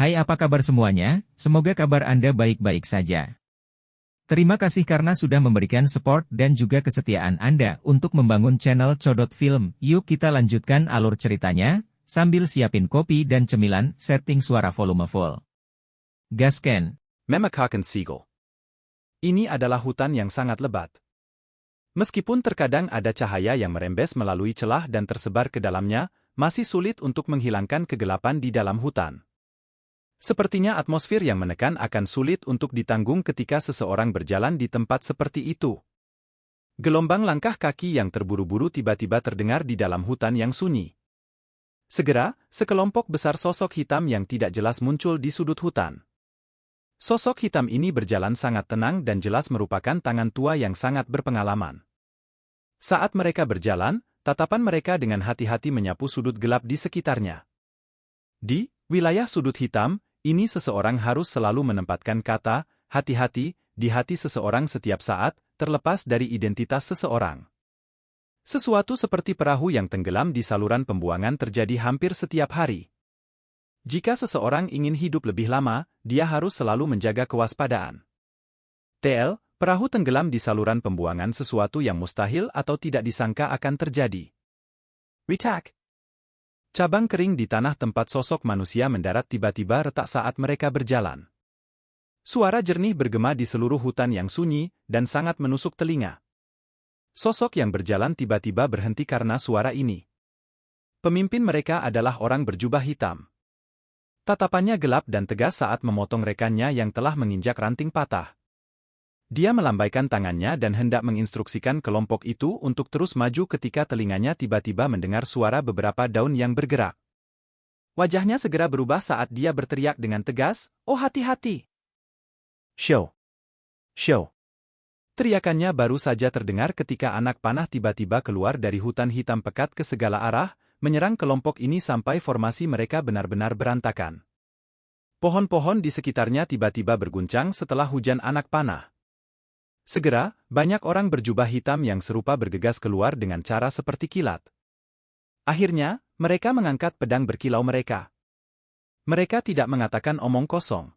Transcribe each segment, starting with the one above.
Hai, apa kabar semuanya? Semoga kabar Anda baik-baik saja. Terima kasih karena sudah memberikan support dan juga kesetiaan Anda untuk membangun channel Codot Film. Yuk kita lanjutkan alur ceritanya, sambil siapin kopi dan cemilan, setting suara volume full. Gasken. Memakan Seagull. Ini adalah hutan yang sangat lebat. Meskipun terkadang ada cahaya yang merembes melalui celah dan tersebar ke dalamnya, masih sulit untuk menghilangkan kegelapan di dalam hutan. Sepertinya atmosfer yang menekan akan sulit untuk ditanggung ketika seseorang berjalan di tempat seperti itu. Gelombang langkah kaki yang terburu-buru tiba-tiba terdengar di dalam hutan yang sunyi. Segera, sekelompok besar sosok hitam yang tidak jelas muncul di sudut hutan. Sosok hitam ini berjalan sangat tenang dan jelas merupakan tangan tua yang sangat berpengalaman. Saat mereka berjalan, tatapan mereka dengan hati-hati menyapu sudut gelap di sekitarnya. Di wilayah sudut hitam, ini seseorang harus selalu menempatkan kata hati-hati di hati seseorang setiap saat, terlepas dari identitas seseorang. Sesuatu seperti perahu yang tenggelam di saluran pembuangan terjadi hampir setiap hari. Jika seseorang ingin hidup lebih lama, dia harus selalu menjaga kewaspadaan. TL, perahu tenggelam di saluran pembuangan sesuatu yang mustahil atau tidak disangka akan terjadi. Retak. Cabang kering di tanah tempat sosok manusia mendarat tiba-tiba retak saat mereka berjalan. Suara jernih bergema di seluruh hutan yang sunyi dan sangat menusuk telinga. Sosok yang berjalan tiba-tiba berhenti karena suara ini. Pemimpin mereka adalah orang berjubah hitam. Tatapannya gelap dan tegas saat memotong rekannya yang telah menginjak ranting patah. Dia melambaikan tangannya dan hendak menginstruksikan kelompok itu untuk terus maju ketika telinganya tiba-tiba mendengar suara beberapa daun yang bergerak. Wajahnya segera berubah saat dia berteriak dengan tegas, "Oh hati-hati!" Show! Show! Teriakannya baru saja terdengar ketika anak panah tiba-tiba keluar dari hutan hitam pekat ke segala arah, menyerang kelompok ini sampai formasi mereka benar-benar berantakan. Pohon-pohon di sekitarnya tiba-tiba berguncang setelah hujan anak panah. Segera, banyak orang berjubah hitam yang serupa bergegas keluar dengan cara seperti kilat. Akhirnya, mereka mengangkat pedang berkilau mereka. Mereka tidak mengatakan omong kosong.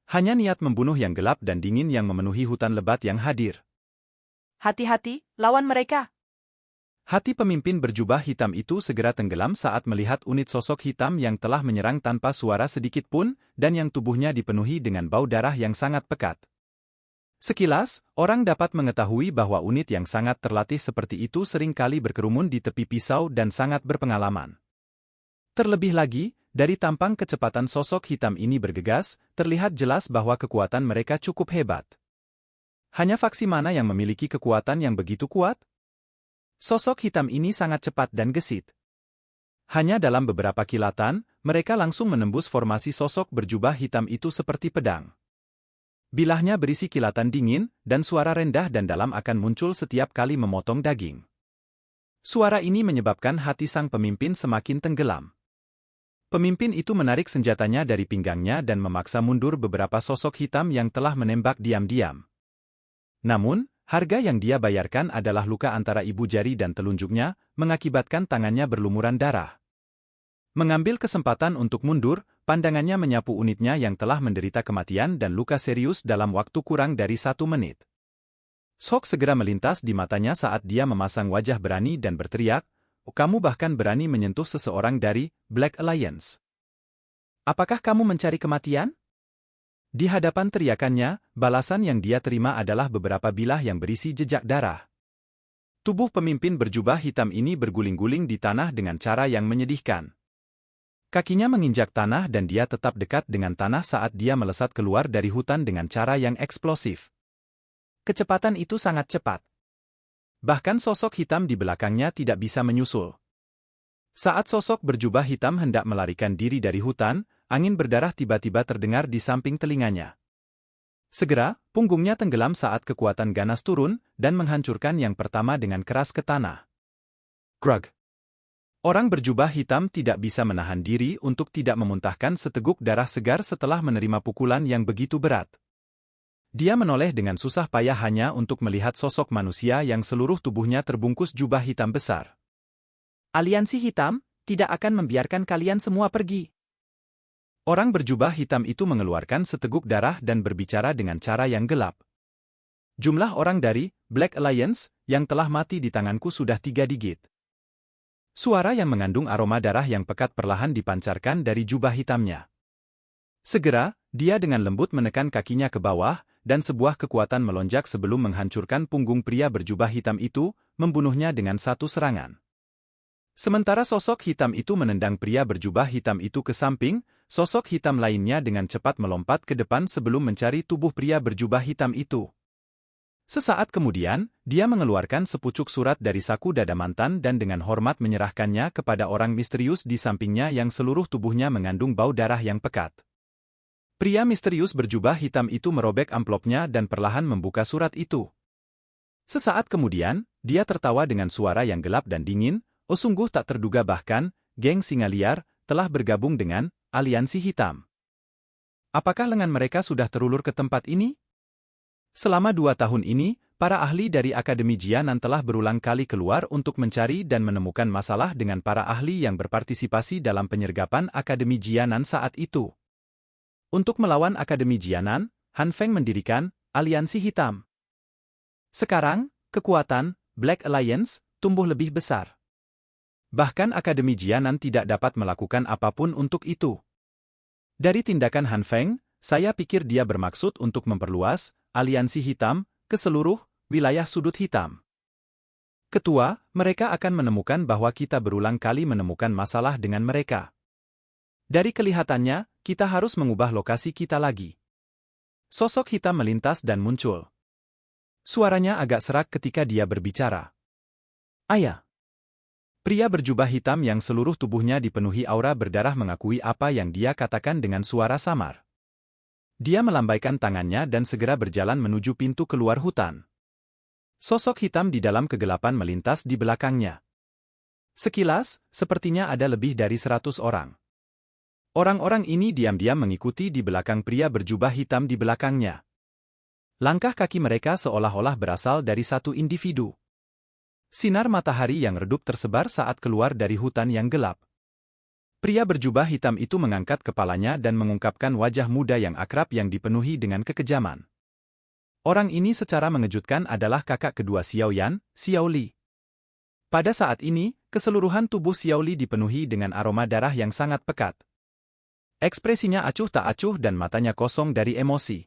Hanya niat membunuh yang gelap dan dingin yang memenuhi hutan lebat yang hadir. Hati-hati, lawan mereka. Hati pemimpin berjubah hitam itu segera tenggelam saat melihat unit sosok hitam yang telah menyerang tanpa suara sedikit pun, dan yang tubuhnya dipenuhi dengan bau darah yang sangat pekat. Sekilas, orang dapat mengetahui bahwa unit yang sangat terlatih seperti itu sering kali berkerumun di tepi pisau dan sangat berpengalaman. Terlebih lagi, dari tampang kecepatan sosok hitam ini bergegas, terlihat jelas bahwa kekuatan mereka cukup hebat. Hanya faksi mana yang memiliki kekuatan yang begitu kuat? Sosok hitam ini sangat cepat dan gesit. Hanya dalam beberapa kilatan, mereka langsung menembus formasi sosok berjubah hitam itu seperti pedang. Bilahnya berisi kilatan dingin, dan suara rendah dan dalam akan muncul setiap kali memotong daging. Suara ini menyebabkan hati sang pemimpin semakin tenggelam. Pemimpin itu menarik senjatanya dari pinggangnya dan memaksa mundur beberapa sosok hitam yang telah menembak diam-diam. Namun, harga yang dia bayarkan adalah luka antara ibu jari dan telunjuknya, mengakibatkan tangannya berlumuran darah. Mengambil kesempatan untuk mundur, pandangannya menyapu unitnya yang telah menderita kematian dan luka serius dalam waktu kurang dari 1 menit. Shock segera melintas di matanya saat dia memasang wajah berani dan berteriak, "Oh, kamu bahkan berani menyentuh seseorang dari Black Alliance. Apakah kamu mencari kematian?" Di hadapan teriakannya, balasan yang dia terima adalah beberapa bilah yang berisi jejak darah. Tubuh pemimpin berjubah hitam ini berguling-guling di tanah dengan cara yang menyedihkan. Kakinya menginjak tanah dan dia tetap dekat dengan tanah saat dia melesat keluar dari hutan dengan cara yang eksplosif. Kecepatan itu sangat cepat. Bahkan sosok hitam di belakangnya tidak bisa menyusul. Saat sosok berjubah hitam hendak melarikan diri dari hutan, angin berdarah tiba-tiba terdengar di samping telinganya. Segera, punggungnya tenggelam saat kekuatan ganas turun dan menghancurkan yang pertama dengan keras ke tanah. Grug. Orang berjubah hitam tidak bisa menahan diri untuk tidak memuntahkan seteguk darah segar setelah menerima pukulan yang begitu berat. Dia menoleh dengan susah payah hanya untuk melihat sosok manusia yang seluruh tubuhnya terbungkus jubah hitam besar. Aliansi hitam tidak akan membiarkan kalian semua pergi. Orang berjubah hitam itu mengeluarkan seteguk darah dan berbicara dengan cara yang gelap. Jumlah orang dari Black Alliance yang telah mati di tanganku sudah 3 digit. Suara yang mengandung aroma darah yang pekat perlahan dipancarkan dari jubah hitamnya. Segera, dia dengan lembut menekan kakinya ke bawah, dan sebuah kekuatan melonjak sebelum menghancurkan punggung pria berjubah hitam itu, membunuhnya dengan satu serangan. Sementara sosok hitam itu menendang pria berjubah hitam itu ke samping, sosok hitam lainnya dengan cepat melompat ke depan sebelum mencari tubuh pria berjubah hitam itu. Sesaat kemudian, dia mengeluarkan sepucuk surat dari saku dada mantan dan dengan hormat menyerahkannya kepada orang misterius di sampingnya yang seluruh tubuhnya mengandung bau darah yang pekat. Pria misterius berjubah hitam itu merobek amplopnya dan perlahan membuka surat itu. Sesaat kemudian, dia tertawa dengan suara yang gelap dan dingin. Oh sungguh tak terduga bahkan, geng singa liar telah bergabung dengan aliansi hitam. Apakah lengan mereka sudah terulur ke tempat ini? Selama 2 tahun ini, para ahli dari Akademi Jianan telah berulang kali keluar untuk mencari dan menemukan masalah dengan para ahli yang berpartisipasi dalam penyergapan Akademi Jianan saat itu. Untuk melawan Akademi Jianan, Han Feng mendirikan aliansi hitam. Sekarang, kekuatan Black Alliance tumbuh lebih besar. Bahkan Akademi Jianan tidak dapat melakukan apapun untuk itu. Dari tindakan Han Feng, saya pikir dia bermaksud untuk memperluas aliansi hitam ke seluruh wilayah sudut hitam. Ketua, mereka akan menemukan bahwa kita berulang kali menemukan masalah dengan mereka. Dari kelihatannya, kita harus mengubah lokasi kita lagi. Sosok hitam melintas dan muncul. Suaranya agak serak ketika dia berbicara. Ayah. Pria berjubah hitam yang seluruh tubuhnya dipenuhi aura berdarah mengakui apa yang dia katakan dengan suara samar. Dia melambaikan tangannya dan segera berjalan menuju pintu keluar hutan. Sosok hitam di dalam kegelapan melintas di belakangnya. Sekilas, sepertinya ada lebih dari 100 orang. Orang-orang ini diam-diam mengikuti di belakang pria berjubah hitam di belakangnya. Langkah kaki mereka seolah-olah berasal dari satu individu. Sinar matahari yang redup tersebar saat keluar dari hutan yang gelap. Pria berjubah hitam itu mengangkat kepalanya dan mengungkapkan wajah muda yang akrab yang dipenuhi dengan kekejaman. Orang ini secara mengejutkan adalah kakak kedua Xiao Yan, Xiao Li. Pada saat ini, keseluruhan tubuh Xiao Li dipenuhi dengan aroma darah yang sangat pekat. Ekspresinya acuh tak acuh dan matanya kosong dari emosi.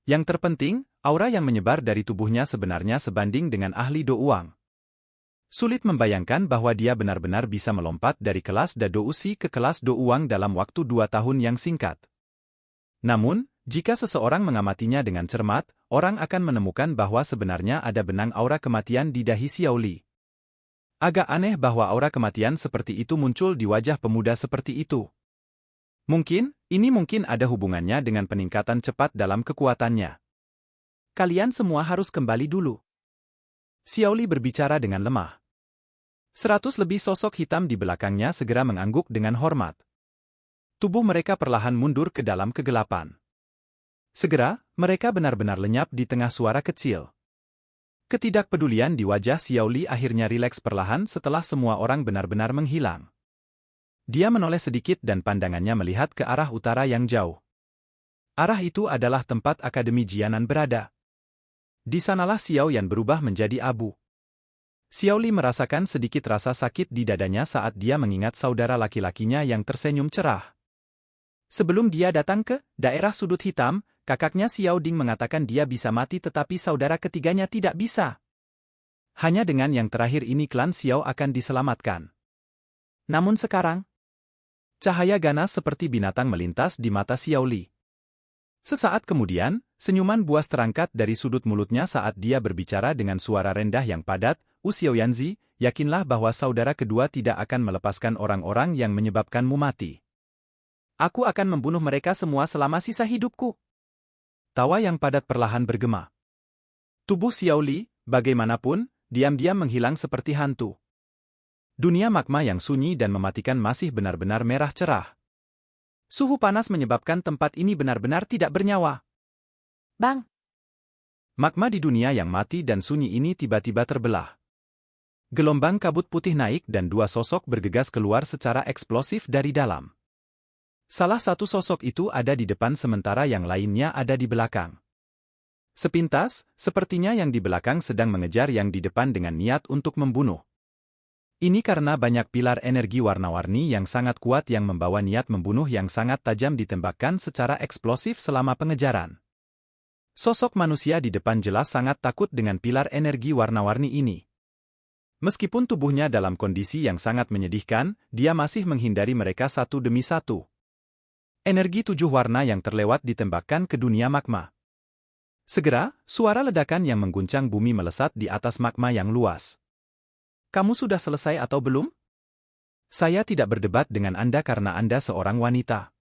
Yang terpenting, aura yang menyebar dari tubuhnya sebenarnya sebanding dengan ahli Do Uang. Sulit membayangkan bahwa dia benar-benar bisa melompat dari kelas Dado Usi ke kelas Do Uang dalam waktu 2 tahun yang singkat. Namun, jika seseorang mengamatinya dengan cermat, orang akan menemukan bahwa sebenarnya ada benang aura kematian di dahi Xiao Li. Agak aneh bahwa aura kematian seperti itu muncul di wajah pemuda seperti itu. Ini mungkin ada hubungannya dengan peningkatan cepat dalam kekuatannya. Kalian semua harus kembali dulu. Xiao Li berbicara dengan lemah. 100 lebih sosok hitam di belakangnya segera mengangguk dengan hormat. Tubuh mereka perlahan mundur ke dalam kegelapan. Segera, mereka benar-benar lenyap di tengah suara kecil. Ketidakpedulian di wajah Xiao Li akhirnya rileks perlahan setelah semua orang benar-benar menghilang. Dia menoleh sedikit dan pandangannya melihat ke arah utara yang jauh. Arah itu adalah tempat Akademi Jianan berada. Di sanalah Xiao Yan berubah menjadi abu. Xiao Li merasakan sedikit rasa sakit di dadanya saat dia mengingat saudara laki-lakinya yang tersenyum cerah. Sebelum dia datang ke daerah sudut hitam, kakaknya Xiao Ding mengatakan dia bisa mati tetapi saudara ketiganya tidak bisa. Hanya dengan yang terakhir ini klan Xiao akan diselamatkan. Namun sekarang, cahaya ganas seperti binatang melintas di mata Xiao Li. Sesaat kemudian, senyuman buas terangkat dari sudut mulutnya saat dia berbicara dengan suara rendah yang padat, Xiao Yanzi, yakinlah bahwa saudara kedua tidak akan melepaskan orang-orang yang menyebabkanmu mati. Aku akan membunuh mereka semua selama sisa hidupku. Tawa yang padat perlahan bergema. Tubuh Xiao Li, bagaimanapun, diam-diam menghilang seperti hantu. Dunia magma yang sunyi dan mematikan masih benar-benar merah cerah. Suhu panas menyebabkan tempat ini benar-benar tidak bernyawa. Bang! Magma di dunia yang mati dan sunyi ini tiba-tiba terbelah. Gelombang kabut putih naik dan 2 sosok bergegas keluar secara eksplosif dari dalam. Salah satu sosok itu ada di depan sementara yang lainnya ada di belakang. Sepintas, sepertinya yang di belakang sedang mengejar yang di depan dengan niat untuk membunuh. Ini karena banyak pilar energi warna-warni yang sangat kuat yang membawa niat membunuh yang sangat tajam ditembakkan secara eksplosif selama pengejaran. Sosok manusia di depan jelas sangat takut dengan pilar energi warna-warni ini. Meskipun tubuhnya dalam kondisi yang sangat menyedihkan, dia masih menghindari mereka satu demi satu. Energi 7 warna yang terlewat ditembakkan ke dunia magma. Segera, suara ledakan yang mengguncang bumi melesat di atas magma yang luas. Kamu sudah selesai atau belum? Saya tidak berdebat dengan Anda karena Anda seorang wanita.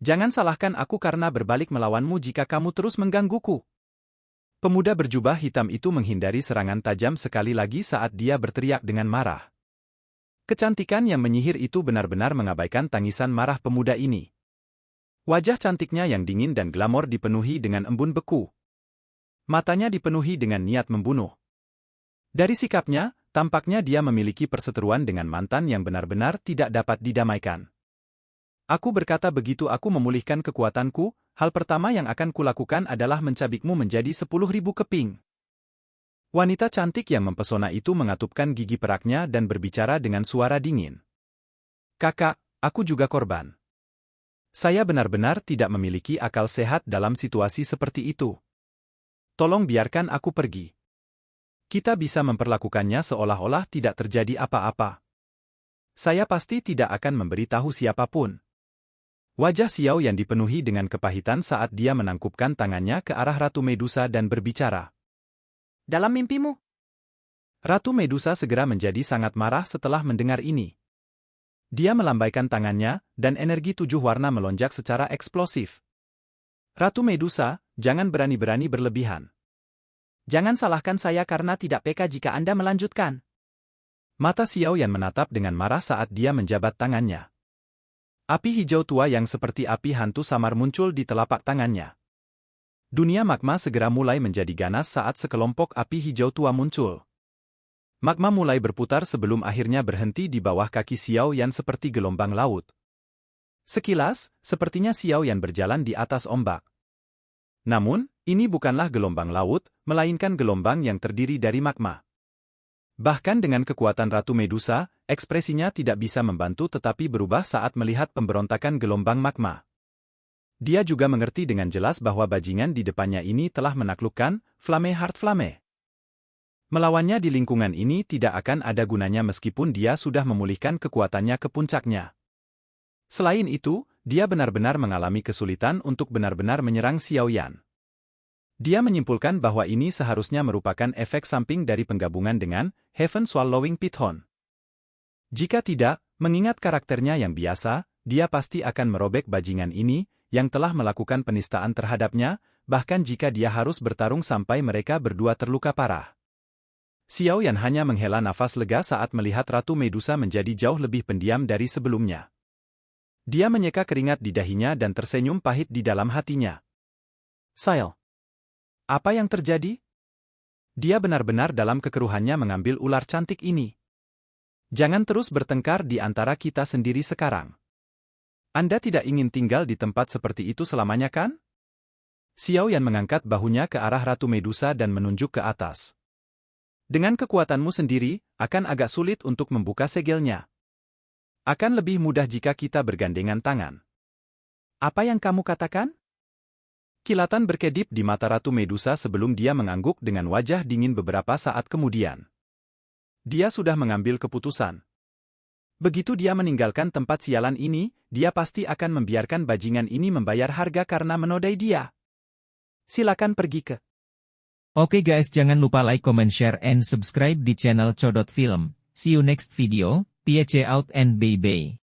Jangan salahkan aku karena berbalik melawanmu jika kamu terus menggangguku. Pemuda berjubah hitam itu menghindari serangan tajam sekali lagi saat dia berteriak dengan marah. Kecantikan yang menyihir itu benar-benar mengabaikan tangisan marah pemuda ini. Wajah cantiknya yang dingin dan glamor dipenuhi dengan embun beku. Matanya dipenuhi dengan niat membunuh. Dari sikapnya, tampaknya dia memiliki perseteruan dengan mantan yang benar-benar tidak dapat didamaikan. Aku berkata begitu aku memulihkan kekuatanku, hal pertama yang akan kulakukan adalah mencabikmu menjadi 10.000 keping. Wanita cantik yang mempesona itu mengatupkan gigi peraknya dan berbicara dengan suara dingin. Kakak, aku juga korban. Saya benar-benar tidak memiliki akal sehat dalam situasi seperti itu. Tolong biarkan aku pergi. Kita bisa memperlakukannya seolah-olah tidak terjadi apa-apa. Saya pasti tidak akan memberitahu siapapun. Wajah Xiao yang dipenuhi dengan kepahitan saat dia menangkupkan tangannya ke arah Ratu Medusa dan berbicara. Dalam mimpimu? Ratu Medusa segera menjadi sangat marah setelah mendengar ini. Dia melambaikan tangannya, dan energi 7 warna melonjak secara eksplosif. Ratu Medusa, jangan berani-berani berlebihan. Jangan salahkan saya karena tidak peka jika Anda melanjutkan. Mata Xiao Yan menatap dengan marah saat dia menjabat tangannya. Api hijau tua yang seperti api hantu samar muncul di telapak tangannya. Dunia magma segera mulai menjadi ganas saat sekelompok api hijau tua muncul. Magma mulai berputar sebelum akhirnya berhenti di bawah kaki Xiao Yan seperti gelombang laut. Sekilas, sepertinya Xiao Yan berjalan di atas ombak. Namun, ini bukanlah gelombang laut, melainkan gelombang yang terdiri dari magma. Bahkan dengan kekuatan Ratu Medusa, ekspresinya tidak bisa membantu tetapi berubah saat melihat pemberontakan gelombang magma. Dia juga mengerti dengan jelas bahwa bajingan di depannya ini telah menaklukkan Flame Heart Flame. Melawannya di lingkungan ini tidak akan ada gunanya meskipun dia sudah memulihkan kekuatannya ke puncaknya. Selain itu, dia benar-benar mengalami kesulitan untuk benar-benar menyerang Xiao Yan. Dia menyimpulkan bahwa ini seharusnya merupakan efek samping dari penggabungan dengan Heaven Swallowing Python. Jika tidak, mengingat karakternya yang biasa, dia pasti akan merobek bajingan ini, yang telah melakukan penistaan terhadapnya, bahkan jika dia harus bertarung sampai mereka berdua terluka parah. Xiao Yan hanya menghela nafas lega saat melihat Ratu Medusa menjadi jauh lebih pendiam dari sebelumnya. Dia menyeka keringat di dahinya dan tersenyum pahit di dalam hatinya. Xiao, apa yang terjadi? Dia benar-benar dalam kekeruhannya mengambil ular cantik ini. Jangan terus bertengkar di antara kita sendiri sekarang. Anda tidak ingin tinggal di tempat seperti itu selamanya kan? Xiao Yan mengangkat bahunya ke arah Ratu Medusa dan menunjuk ke atas. Dengan kekuatanmu sendiri, akan agak sulit untuk membuka segelnya. Akan lebih mudah jika kita bergandengan tangan. Apa yang kamu katakan? Kilatan berkedip di mata Ratu Medusa sebelum dia mengangguk dengan wajah dingin beberapa saat kemudian. Dia sudah mengambil keputusan. Begitu dia meninggalkan tempat sialan ini, dia pasti akan membiarkan bajingan ini membayar harga karena menodai dia. Silakan pergi ke. Oke guys, jangan lupa like, comment, share, and subscribe di channel Codot Film. See you next video, peace out and bye-bye.